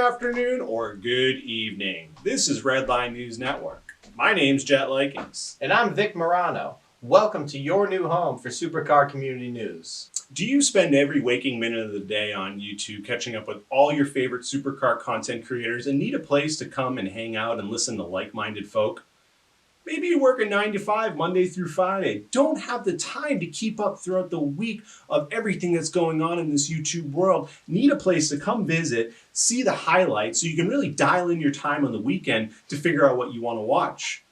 afternoon, or good evening. This is Redline News Network. My name's Jet Likings. And I'm Vic Morano. Welcome to your new home for supercar community news. Do you spend every waking minute of the day on YouTube catching up with all your favorite supercar content creators and need a place to come and hang out and listen to like-minded folk? Maybe you work a 9 to 5 Monday through Friday, don't have the time to keep up throughout the week of everything that's going on in this YouTube world, need a place to come visit, see the highlights so you can really dial in your time on the weekend to figure out what you want to watch.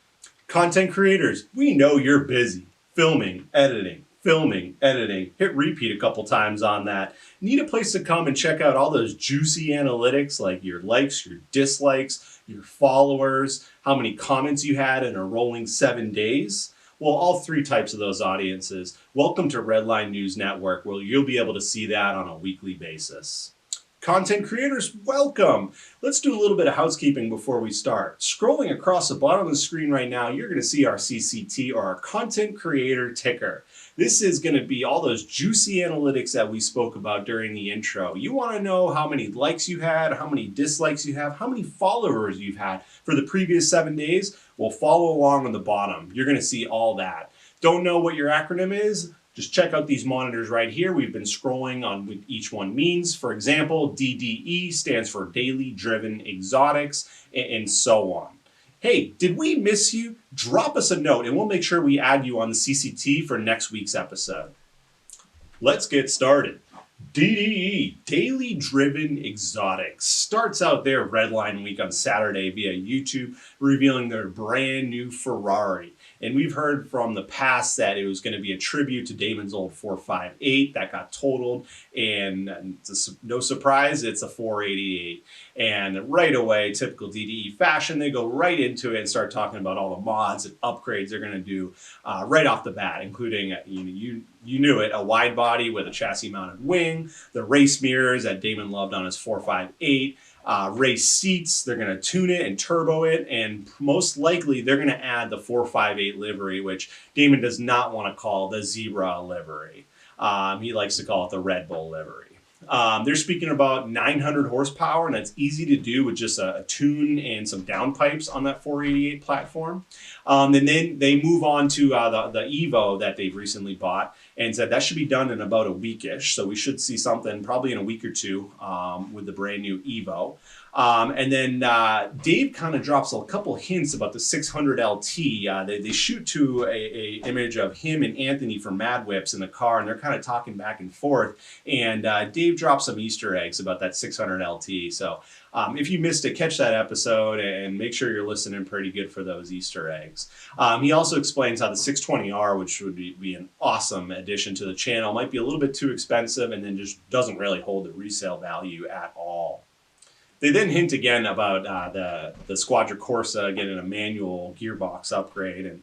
Content creators, we know you're busy filming, editing, hit repeat a couple times on that. Need a place to come and check out all those juicy analytics like your likes, your dislikes, your followers, how many comments you had in a rolling 7 days. Well, all three types of those audiences. Welcome to Redline News Network, where you'll be able to see that on a weekly basis. Content creators, welcome. Let's do a little bit of housekeeping before we start. Scrolling across the bottom of the screen right now, you're going to see our CCT, or our content creator ticker. This is going to be all those juicy analytics that we spoke about during the intro. You want to know how many likes you had, how many dislikes you have, how many followers you've had for the previous 7 days? Well, follow along on the bottom. You're going to see all that. Don't know what your acronym is? Just check out these monitors right here. We've been scrolling on what each one means. For example, DDE stands for Daily Driven Exotics, and so on. Hey, did we miss you? Drop us a note and we'll make sure we add you on the CCT for next week's episode. Let's get started. DDE, Daily Driven Exotics, starts out their Redline week on Saturday via YouTube, revealing their brand new Ferrari. And we've heard from the past that it was going to be a tribute to Damon's old 458 that got totaled. And no surprise, it's a 488. And right away, typical DDE fashion, they go right into it and start talking about all the mods and upgrades they're going to do right off the bat, including, you knew it, a wide body with a chassis mounted wing, the race mirrors that Damon loved on his 458, race seats. They're going to tune it and turbo it, and most likely they're going to add the 458 livery, which Damon does not want to call the Zebra livery. He likes to call it the Red Bull livery. They're speaking about 900 horsepower, and that's easy to do with just a tune and some downpipes on that 488 platform. And then they move on to the Evo that they've recently bought, and said that should be done in about a weekish. So we should see something probably in a week or two with the brand new Evo. And then Dave kind of drops a couple hints about the 600 LT. They shoot to a image of him and Anthony from Mad Whips in the car, and they're kind of talking back and forth. And Dave drops some Easter eggs about that 600 LT. So if you missed it, catch that episode and make sure you're listening pretty good for those Easter eggs. He also explains how the 620R, which would be an awesome addition to the channel, might be a little bit too expensive and then just doesn't really hold the resale value at all. They then hint again about the Squadra Corsa getting a manual gearbox upgrade, and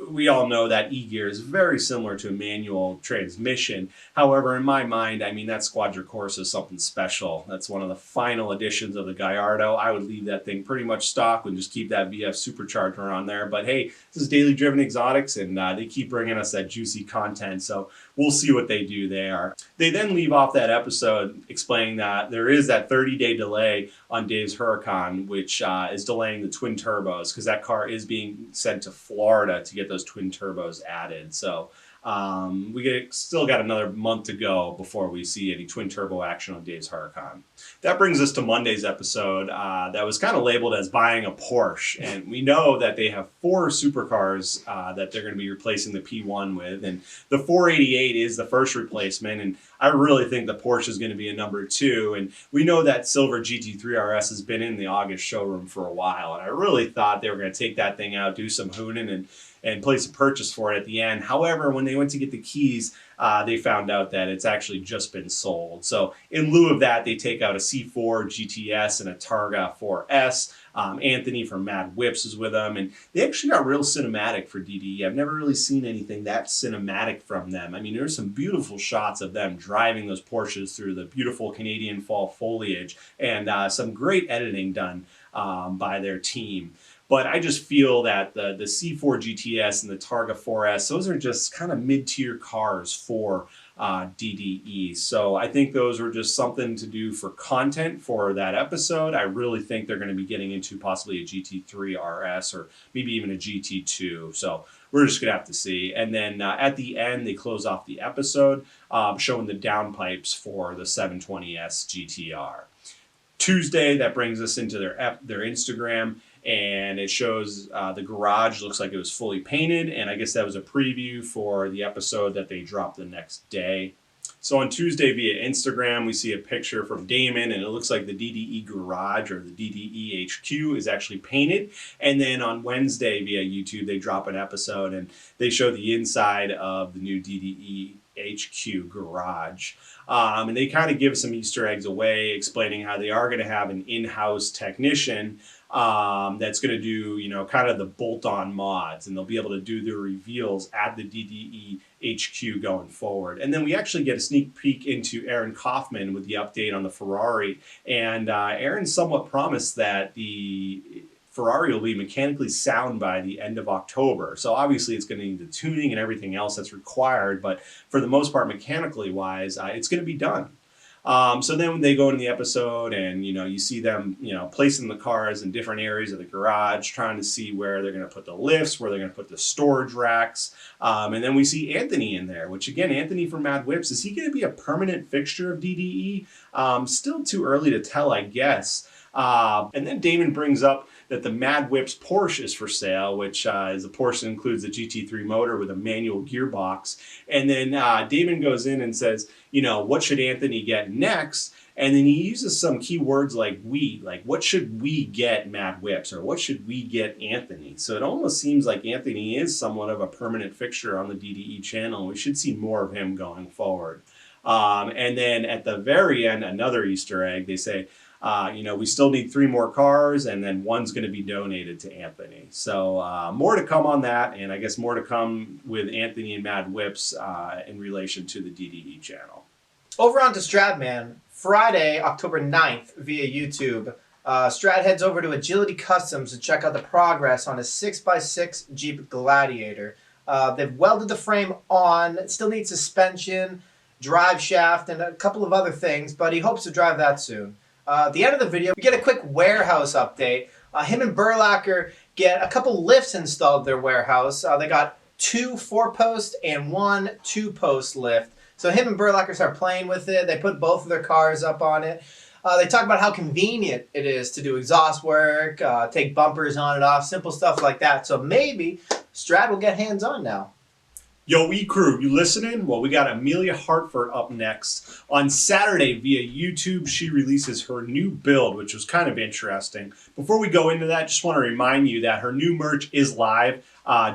we all know that E-gear is very similar to a manual transmission. However, in my mind, I mean, that Squadra Corsa is something special. That's one of the final editions of the Gallardo. I would leave that thing pretty much stock and just keep that VF supercharger on there. But hey, this is Daily Driven Exotics, and they keep bringing us that juicy content, so we'll see what they do there. They then leave off that episode explaining that there is that 30-day delay on Dave's Huracan, which is delaying the twin turbos because that car is being sent to Florida to get those twin turbos added. So still got another month to go before we see any twin turbo action on Dave's Huracan. That brings us to Monday's episode that was kind of labeled as buying a Porsche. And we know that they have 4 supercars that they're going to be replacing the P1 with. And the 488 is the first replacement. And I really think the Porsche is going to be a number 2. And we know that silver GT3 RS has been in the August showroom for a while. And I really thought they were going to take that thing out, do some hooning, and place a purchase for it at the end. However, when they went to get the keys, they found out that it's actually just been sold. So in lieu of that, they take out a C4 GTS and a Targa 4S. Anthony from Mad Whips is with them, and they actually got real cinematic for DDE. I've never really seen anything that cinematic from them. I mean, there's some beautiful shots of them driving those Porsches through the beautiful Canadian fall foliage, and some great editing done by their team. But I just feel that the C4 GTS and the Targa 4S, those are just kind of mid-tier cars for DDE. So I think those were just something to do for content for that episode. I really think they're going to be getting into possibly a GT3 RS or maybe even a GT2. So we're just going to have to see. And then at the end, they close off the episode showing the downpipes for the 720S GTR. Tuesday, that brings us into their Instagram, and it shows the garage looks like it was fully painted, and I guess that was a preview for the episode that they dropped the next day. So on Tuesday via Instagram, we see a picture from Damon, and it looks like the DDE garage or the DDE HQ is actually painted. And then on Wednesday via YouTube, they drop an episode, and they show the inside of the new DDE HQ garage. And they kind of give some Easter eggs away, explaining how they are going to have an in-house technician that's going to do, kind of the bolt-on mods, and they'll be able to do the reveals at the DDE HQ going forward. And then we actually get a sneak peek into Aaron Kaufman with the update on the Ferrari, and Aaron somewhat promised that the Ferrari will be mechanically sound by the end of October. So obviously it's going to need the tuning and everything else that's required, but for the most part, mechanically wise, it's going to be done. So then they go into the episode and, you see them, placing the cars in different areas of the garage, trying to see where they're going to put the lifts, where they're going to put the storage racks. And then we see Anthony in there, which again, Anthony from Mad Whips, is he going to be a permanent fixture of DDE? Still too early to tell, I guess. And then Damon brings up that the Mad Whips Porsche is for sale, which is a Porsche that includes a GT3 motor with a manual gearbox. And then Damon goes in and says, what should Anthony get next? And then he uses some key words like we, like what should we get Mad Whips, or what should we get Anthony? So it almost seems like Anthony is somewhat of a permanent fixture on the DDE channel. We should see more of him going forward. And then at the very end, another Easter egg, they say, we still need 3 more cars, and then one's going to be donated to Anthony. So more to come on that, and I guess more to come with Anthony and Mad Whips in relation to the DDE channel. Over on to Strat, man. Friday, October 9th, via YouTube, Strat heads over to Agility Customs to check out the progress on his 6x6 Jeep Gladiator. They've welded the frame on, it still needs suspension, drive shaft, and a couple of other things, but he hopes to drive that soon. At the end of the video, we get a quick warehouse update. Him and Burlacker get a couple lifts installed at their warehouse. They got 2 4-post and 1 2-post lift. So him and Burlacker start playing with it. They put both of their cars up on it. They talk about how convenient it is to do exhaust work, take bumpers on and off, simple stuff like that. So maybe Strat will get hands-on now. Yo, E-Crew, you listening? Well, we got Amelia Hartford up next. On Saturday via YouTube, she releases her new build, which was kind of interesting. Before we go into that, just want to remind you that her new merch is live.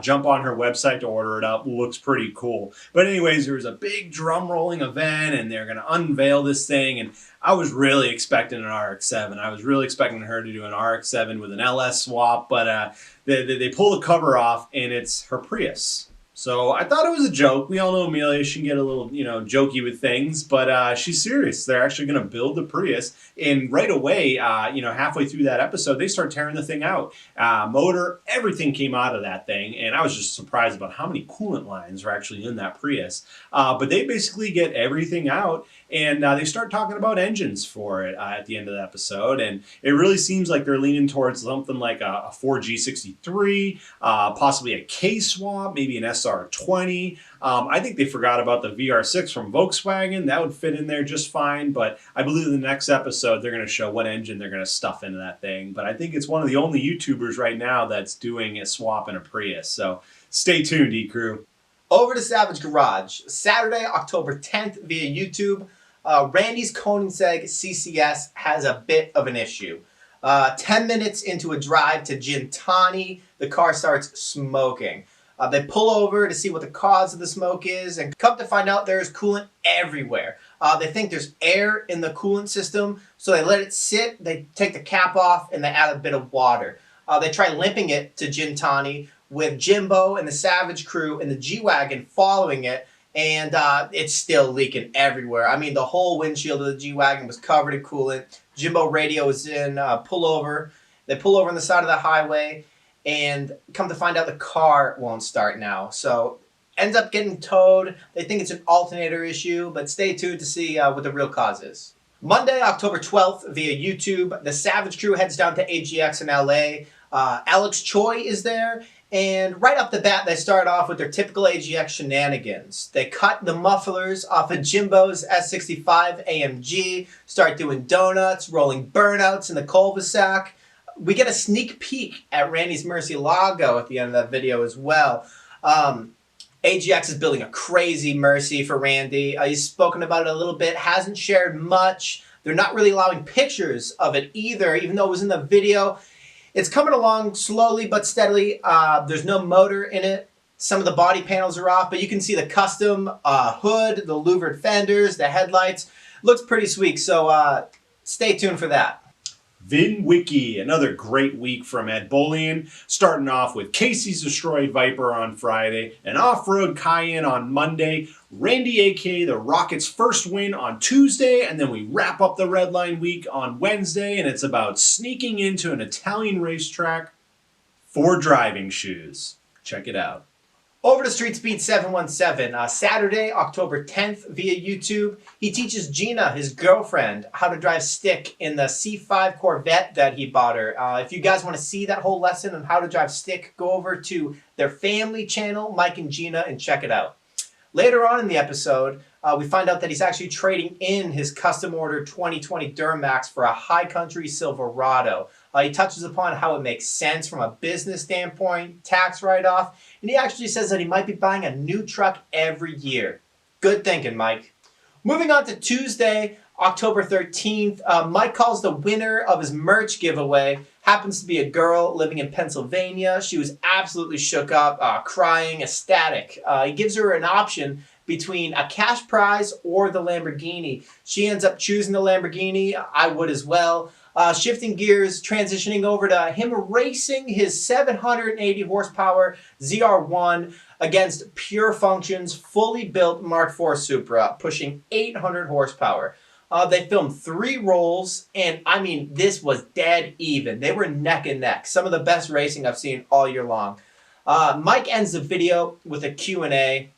Jump on her website to order it up. Looks pretty cool. But anyways, there was a big drum rolling event, and they're going to unveil this thing. And I was really expecting an RX-7. I was really expecting her to do an RX-7 with an LS swap, but they pull the cover off, and it's her Prius. So I thought it was a joke. We all know Amelia, she can get a little, jokey with things, but she's serious. They're actually going to build the Prius. And right away, halfway through that episode, they start tearing the thing out. Motor, everything came out of that thing. And I was just surprised about how many coolant lines are actually in that Prius. But they basically get everything out, and they start talking about engines for it at the end of the episode. And it really seems like they're leaning towards something like a 4G63, possibly a K-swap, maybe an SR20. I think they forgot about the VR6 from Volkswagen. That would fit in there just fine. But I believe in the next episode, they're going to show what engine they're going to stuff into that thing. But I think it's one of the only YouTubers right now that's doing a swap in a Prius. So stay tuned, E-Crew. Over to Savage Garage. Saturday, October 10th via YouTube. Randy's Koenigsegg CCS has a bit of an issue. 10 minutes into a drive to Gintani, the car starts smoking. They pull over to see what the cause of the smoke is, and come to find out there's coolant everywhere. They think there's air in the coolant system, so they let it sit, they take the cap off, and they add a bit of water. They try limping it to Gintani with Jimbo and the Savage crew and the G-Wagon following it, and it's still leaking everywhere. I mean, the whole windshield of the G-Wagon was covered in coolant. Jimbo radio was in pullover. They pull over on the side of the highway, and come to find out the car won't start now. So ends up getting towed. They think it's an alternator issue, but stay tuned to see what the real cause is. Monday, October 12th, via YouTube, the Savage Crew heads down to AGX in LA. Alex Choi is there, and right off the bat, they start off with their typical AGX shenanigans. They cut the mufflers off of Jimbo's S65 AMG, start doing donuts, rolling burnouts in the cul-de-sac. We get a sneak peek at Randy's Murcielago at the end of that video as well. AGX is building a crazy Mercy for Randy. He's spoken about it a little bit, hasn't shared much. They're not really allowing pictures of it either, even though it was in the video. It's coming along slowly but steadily. There's no motor in it. Some of the body panels are off, but you can see the custom hood, the louvered fenders, the headlights. Looks pretty sweet, so stay tuned for that. VinWiki, another great week from Ed Bolian, starting off with Casey's Destroyed Viper on Friday, an off-road Cayenne on Monday, Randy aka the Rocket's first win on Tuesday, and then we wrap up the Redline week on Wednesday, and it's about sneaking into an Italian racetrack for driving shoes. Check it out. Over to Street Speed 717, Saturday, October 10th via YouTube. He teaches Gina, his girlfriend, how to drive stick in the C5 Corvette that he bought her. If you guys want to see that whole lesson on how to drive stick, go over to their family channel, Mike and Gina, and check it out. Later on in the episode, we find out that he's actually trading in his custom order 2020 Duramax for a High Country Silverado. He touches upon how it makes sense from a business standpoint, tax write-off, and he actually says that he might be buying a new truck every year. Good thinking, Mike. Moving on to Tuesday, October 13th, Mike calls the winner of his merch giveaway. Happens to be a girl living in Pennsylvania. She was absolutely shook up, crying, ecstatic. He gives her an option between a cash prize or the Lamborghini. She ends up choosing the Lamborghini. I would as well. Shifting gears, transitioning over to him racing his 780 horsepower ZR1 against Pure Function's fully built Mark IV Supra, pushing 800 horsepower. They filmed 3 rolls, and I mean, this was dead even. They were neck and neck. Some of the best racing I've seen all year long. Mike ends the video with a Q&A.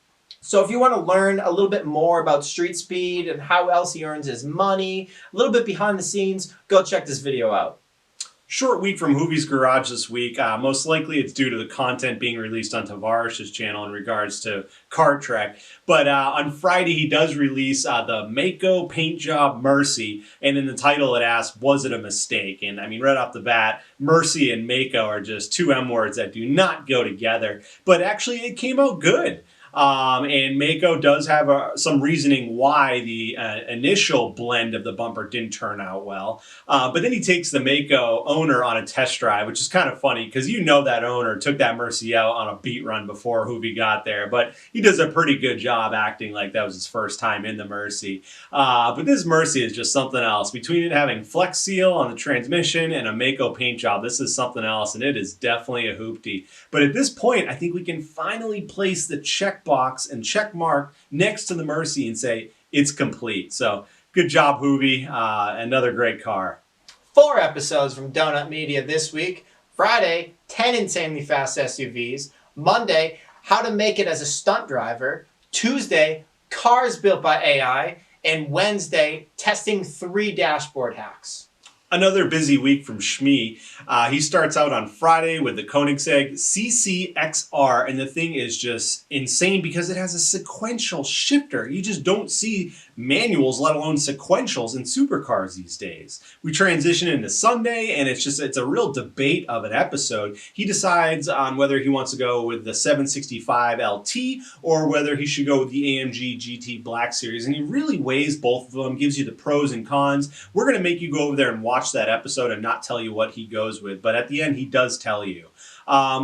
So if you want to learn a little bit more about Street Speed and how else he earns his money, a little bit behind the scenes, go check this video out. Short week from Hoovie's Garage this week. Most likely it's due to the content being released on Tavarish's channel in regards to Kart Trek. But on Friday he does release the Mako paint job Mercy, and in the title it asks, was it a mistake? And I mean, right off the bat, Mercy and Mako are just 2 M words that do not go together. But actually it came out good. And Mako does have some reasoning why the initial blend of the bumper didn't turn out well. But then he takes the Mako owner on a test drive, which is kind of funny because you know that owner took that Mercy out on a beat run before Hoovie got there. But he does a pretty good job acting like that was his first time in the Mercy. But this Mercy is just something else. Between it having Flex Seal on the transmission and a Mako paint job, this is something else, and it is definitely a hoopty. But at this point, I think we can finally place the checkbox and check mark next to the Mercy and say it's complete. So good job, Hoovie. Another great car. 4 episodes from Donut Media this week. Friday, 10 insanely fast SUVs. Monday, how to make it as a stunt driver. Tuesday, cars built by AI. And Wednesday, testing 3 dashboard hacks. Another busy week from Shmi. He starts out on Friday with the Koenigsegg CCXR, and the thing is just insane because it has a sequential shifter. You just don't see manuals, let alone sequentials, in supercars these days. We transition into Sunday, and it's a real debate of an episode. He decides on whether he wants to go with the 765 LT or whether he should go with the AMG GT Black Series, and he really weighs both of them, gives you the pros and cons. We're going to make you go over there and watch that episode and not tell you what he goes with, but at the end he does tell you.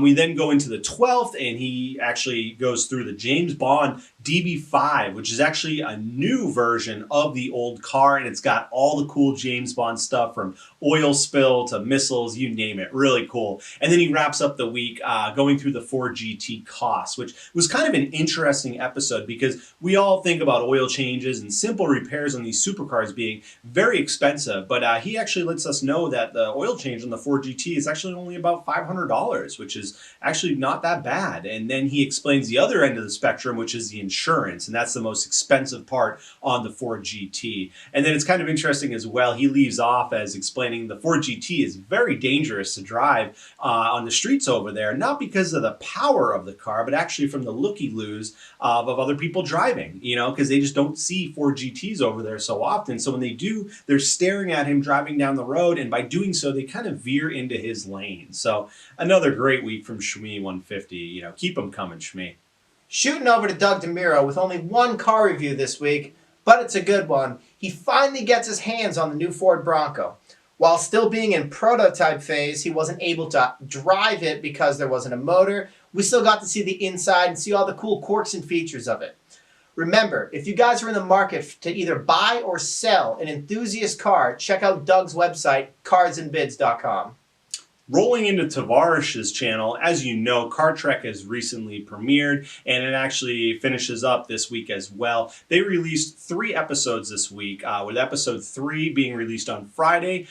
We then go into the 12th, and he actually goes through the James Bond DB5, which is actually a new version of the old car, and it's got all the cool James Bond stuff from oil spill to missiles, you name it. Really cool. And then he wraps up the week going through the Ford GT costs, which was kind of an interesting episode because we all think about oil changes and simple repairs on these supercars being very expensive, but he actually lets us know that the oil change on the Ford GT is actually only about $500, which is actually not that bad. And then he explains the other end of the spectrum, which is the insurance, and that's the most expensive part on the Ford GT. And then it's kind of interesting as well, he leaves off as explaining the Ford GT is very dangerous to drive on the streets over there, not because of the power of the car, but actually from the looky-loos of other people driving, because they just don't see Ford GTs over there so often. So when they do, they're staring at him driving down the road, and by doing so, they kind of veer into his lane. So another great week from Shmee 150. Keep them coming, Shmee. Shooting over to Doug Demiro with only one car review this week, but it's a good one. He finally gets his hands on the new Ford Bronco. While still being in prototype phase, he wasn't able to drive it because there wasn't a motor. We still got to see the inside and see all the cool quirks and features of it. Remember, if you guys are in the market to either buy or sell an enthusiast car, check out Doug's website, carsandbids.com. Rolling into Tavarish's channel, as you know, Car Trek has recently premiered, and it actually finishes up this week as well. They released 3 episodes this week, with episode 3 being released on Friday.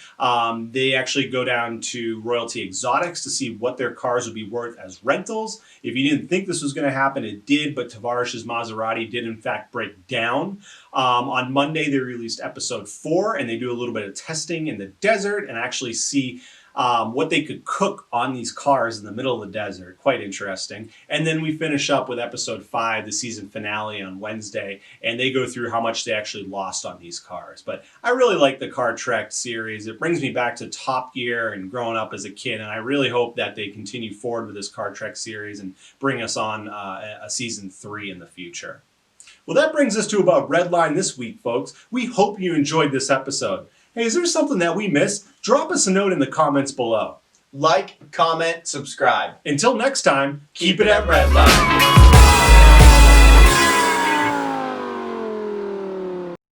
They actually go down to Royalty Exotics to see what their cars would be worth as rentals. If you didn't think this was going to happen, it did, but Tavarish's Maserati did in fact break down. On Monday, they released episode 4, and they do a little bit of testing in the desert and actually see what they could cook on these cars in the middle of the desert. Quite interesting. And then we finish up with episode 5, the season finale on Wednesday, and they go through how much they actually lost on these cars. But I really like the Car Trek series. It brings me back to Top Gear and growing up as a kid, and I really hope that they continue forward with this Car Trek series and bring us on a season 3 in the future. Well, that brings us to about Redline this week, folks. We hope you enjoyed this episode. Hey, is there something that we missed? Drop us a note in the comments below. Like, comment, subscribe. Until next time, keep it at Redline.